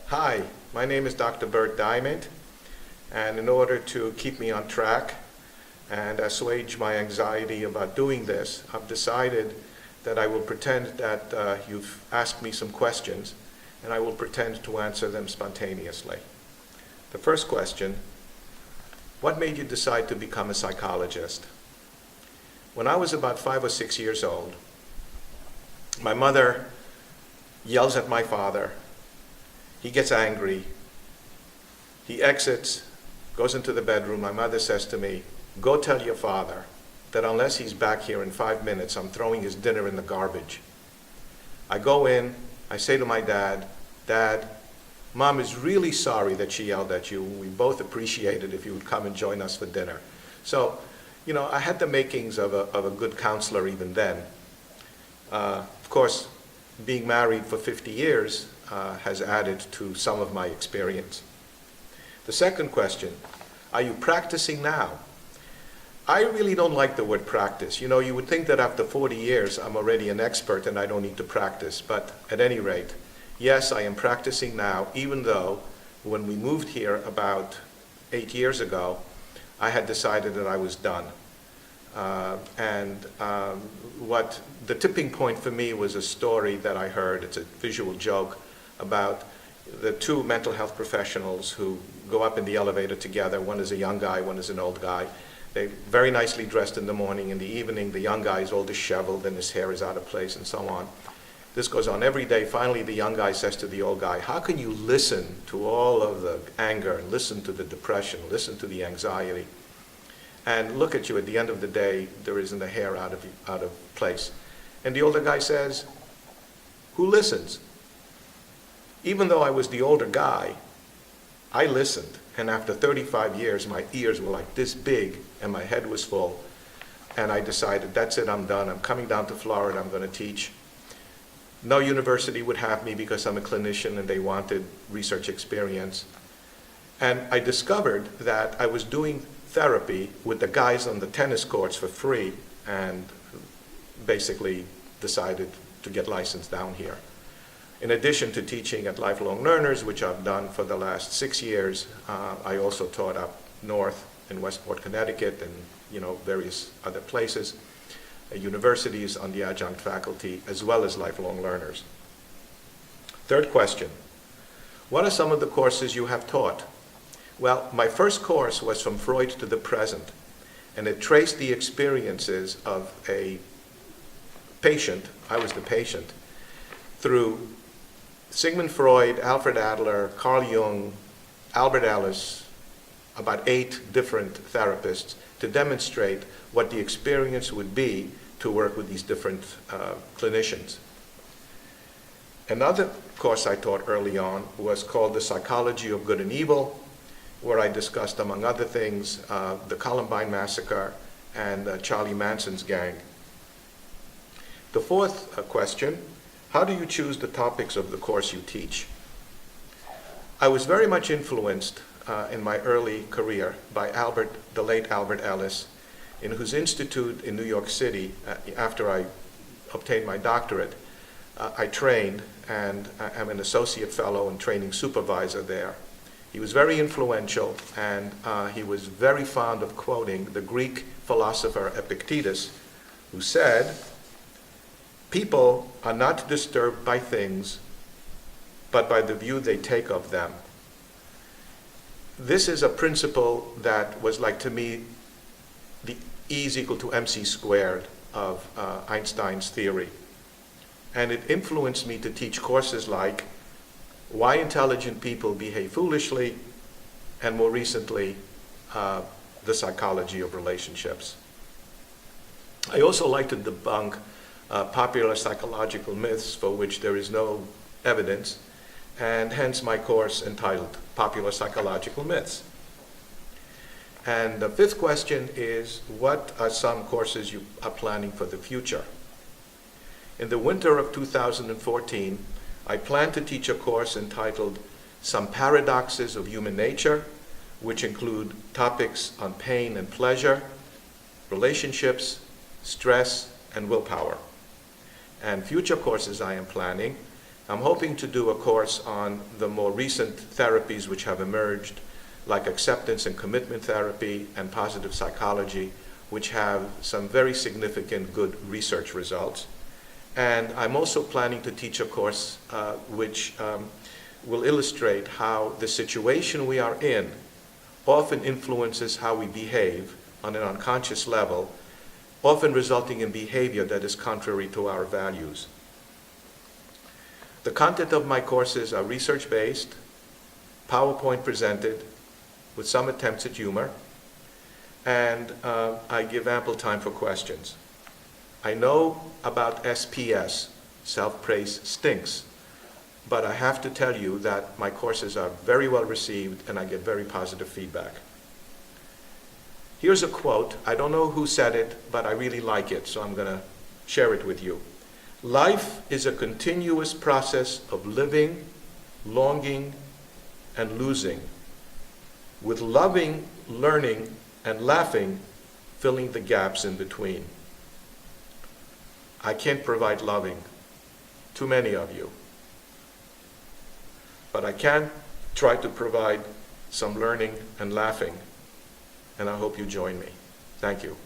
Hi, my name is Dr. Bert Diament, and in order to keep me on track and assuage my anxiety about doing this, I've decided that I will pretend that you've asked me some questions, and I will pretend to answer them spontaneously. The first question: what made you decide to become a psychologist? When I was about 5 or 6 years old, my mother yells at my father. He gets angry. He exits, goes into the bedroom. My mother says to me, "Go tell your father that unless he's back here in 5 minutes, I'm throwing his dinner in the garbage." I go in, I say to my dad, "Dad, Mom is really sorry that she yelled at you. We both appreciate it if you would come and join us for dinner." So, I had the makings of a good counselor even then. Of course, being married for 50 years has added to some of my experience. The second question: are you practicing now? I really don't like the word practice. You would think that after 40 years I'm already an expert and I don't need to practice, but at any rate, yes, I am practicing now, even though when we moved here about 8 years ago, I had decided that I was done. What the tipping point for me was a story that I heard. It's a visual joke about the two mental health professionals who go up in the elevator together. One is a young guy, one is an old guy. They're very nicely dressed in the morning. In the evening, the young guy is all disheveled and his hair is out of place and so on. This goes on every day. Finally, the young guy says to the old guy, "How can you listen to all of the anger, and listen to the depression, listen to the anxiety, and look at you at the end of the day, there isn't a hair out of place?" And the older guy says, "Who listens?" Even though I was the older guy, I listened. And after 35 years, my ears were like this big and my head was full. And I decided, that's it, I'm done. I'm coming down to Florida, I'm going to teach. No university would have me because I'm a clinician and they wanted research experience. And I discovered that I was doing therapy with the guys on the tennis courts for free, and basically decided to get licensed down here. In addition to teaching at Lifelong Learners, which I've done for the last 6 years, I also taught up north in Westport, Connecticut, and various other places, universities on the adjunct faculty, as well as Lifelong Learners. Third question: what are some of the courses you have taught? Well, my first course was From Freud to the Present, and it traced the experiences of a patient, I was the patient, through Sigmund Freud, Alfred Adler, Carl Jung, Albert Ellis, about 8 different therapists, to demonstrate what the experience would be to work with these different clinicians. Another course I taught early on was called The Psychology of Good and Evil, where I discussed, among other things, the Columbine Massacre and Charlie Manson's gang. The fourth question: how do you choose the topics of the course you teach? I was very much influenced in my early career by the late Albert Ellis, in whose institute in New York City, after I obtained my doctorate, I trained, and I'm an associate fellow and training supervisor there. He was very influential, and he was very fond of quoting the Greek philosopher Epictetus, who said, "People are not disturbed by things, but by the view they take of them." This is a principle that was, like, to me, the E is equal to mc squared of Einstein's theory. And it influenced me to teach courses like Why Intelligent People Behave Foolishly, and more recently, The Psychology of Relationships. I also like to debunk popular psychological myths for which there is no evidence, and hence my course entitled Popular Psychological Myths. And the fifth question is, what are some courses you are planning for the future? In the winter of 2014, I plan to teach a course entitled Some Paradoxes of Human Nature, which include topics on pain and pleasure, relationships, stress, and willpower. And future courses I am planning I'm hoping to do a course on the more recent therapies which have emerged, like acceptance and commitment therapy and positive psychology, which have some very significant good research results. And I'm also planning to teach a course which will illustrate how the situation we are in often influences how we behave on an unconscious level, often resulting in behavior that is contrary to our values. The content of my courses are research-based, PowerPoint presented, with some attempts at humor, and I give ample time for questions. I know about SPS, self-praise stinks, but I have to tell you that my courses are very well received and I get very positive feedback. Here's a quote. I don't know who said it, but I really like it, so I'm going to share it with you. Life is a continuous process of living, longing, and losing, with loving, learning, and laughing filling the gaps in between. I can't provide loving, too many of you, but I can try to provide some learning and laughing, and I hope you join me. Thank you.